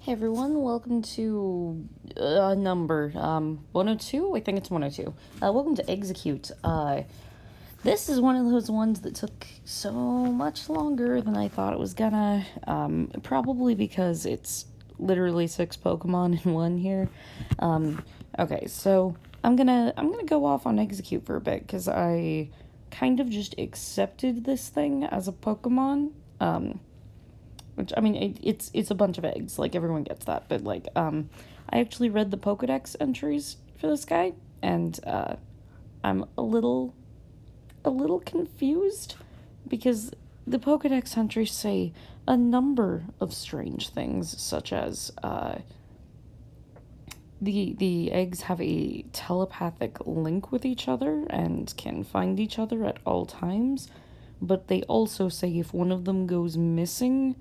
Hey everyone, welcome to number 102. I think it's 102. Welcome to Execute. This is one of those ones that took so much longer than I thought it was gonna. Probably because it's literally 6 Pokemon in one here. Okay, so I'm gonna go off on Execute for a bit because I kind of just accepted this thing as a Pokemon. Which, I mean, it's a bunch of eggs, like, everyone gets that, but, like, I actually read the Pokedex entries for this guy, and, I'm a little confused, because the Pokedex entries say a number of strange things, such as, the eggs have a telepathic link with each other, and can find each other at all times, but they also say if one of them goes missing,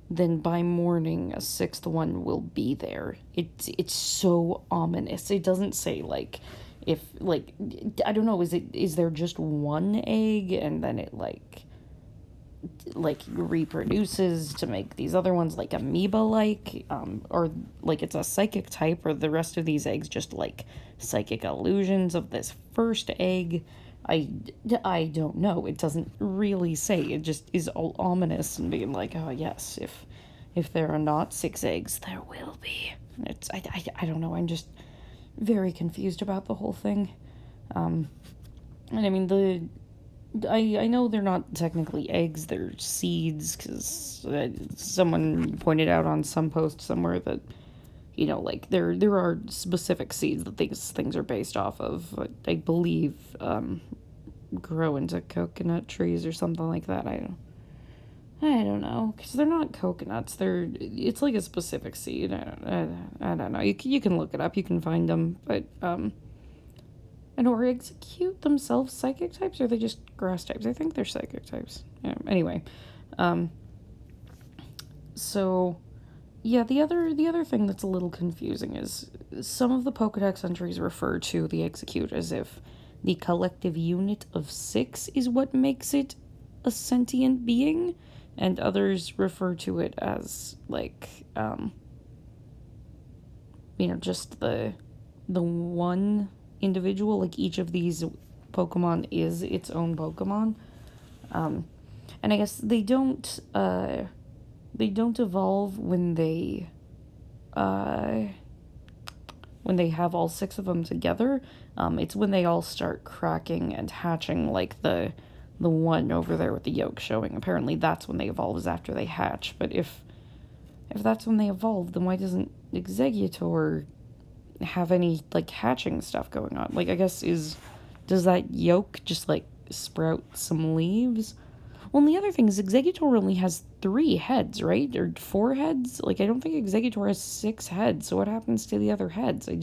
then by morning a sixth one will be there. It's so ominous. It doesn't say like if like I don't know, is there just one egg and then it like reproduces to make these other ones like amoeba like or like it's a psychic type, or the rest of these eggs just like psychic illusions of this first egg. I don't know. It doesn't really say. It just is all ominous and being like, oh yes, if there are not 6 eggs, there will be. I don't know. I'm just very confused about the whole thing. And I mean I know they're not technically eggs, they're seeds, because someone pointed out on some post somewhere that, you know, like, there are specific seeds that these things are based off of, I believe, grow into coconut trees or something like that. I don't know, because they're not coconuts, it's like a specific seed. I don't know, you can look it up, you can find them, but, and or Execute themselves psychic types, or are they just grass types? I think they're psychic types. Yeah, anyway. So, yeah, the other thing that's a little confusing is some of the Pokedex entries refer to the Execute as if the collective unit of 6 is what makes it a sentient being, and others refer to it as, like, just the one individual, like each of these Pokemon is its own Pokemon. And I guess they don't evolve when they have all 6 of them together. It's when they all start cracking and hatching, like the one over there with the yolk showing. Apparently that's when they evolve, is after they hatch. But if that's when they evolve, then why doesn't Exeggutor have any, like, hatching stuff going on? Like, I guess does that yolk just, like, sprout some leaves? Well, and the other thing is Exeggutor only has 3 heads, right? Or 4 heads? Like, I don't think Exeggutor has 6 heads, so what happens to the other heads? I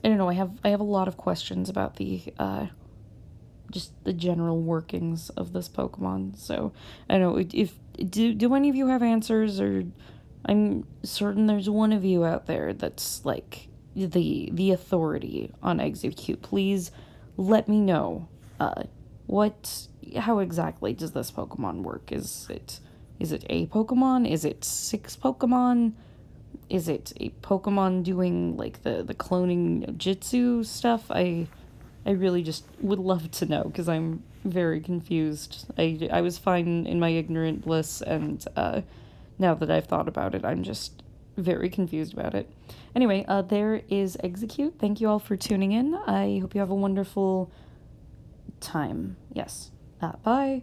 don't know, I have a lot of questions about the, just the general workings of this Pokemon, so, I don't know, do any of you have answers, or I'm certain there's one of you out there that's, like, the authority on Execute. Please let me know, how exactly does this Pokemon work? Is it a Pokemon? Is it 6 Pokemon? Is it a Pokemon doing, like, the cloning Jitsu stuff? I really just would love to know, because I'm very confused. I was fine in my ignorant bliss, and, now that I've thought about it, I'm just very confused about it. Anyway, there is Execute. Thank you all for tuning in. I hope you have a wonderful time. Yes. Bye.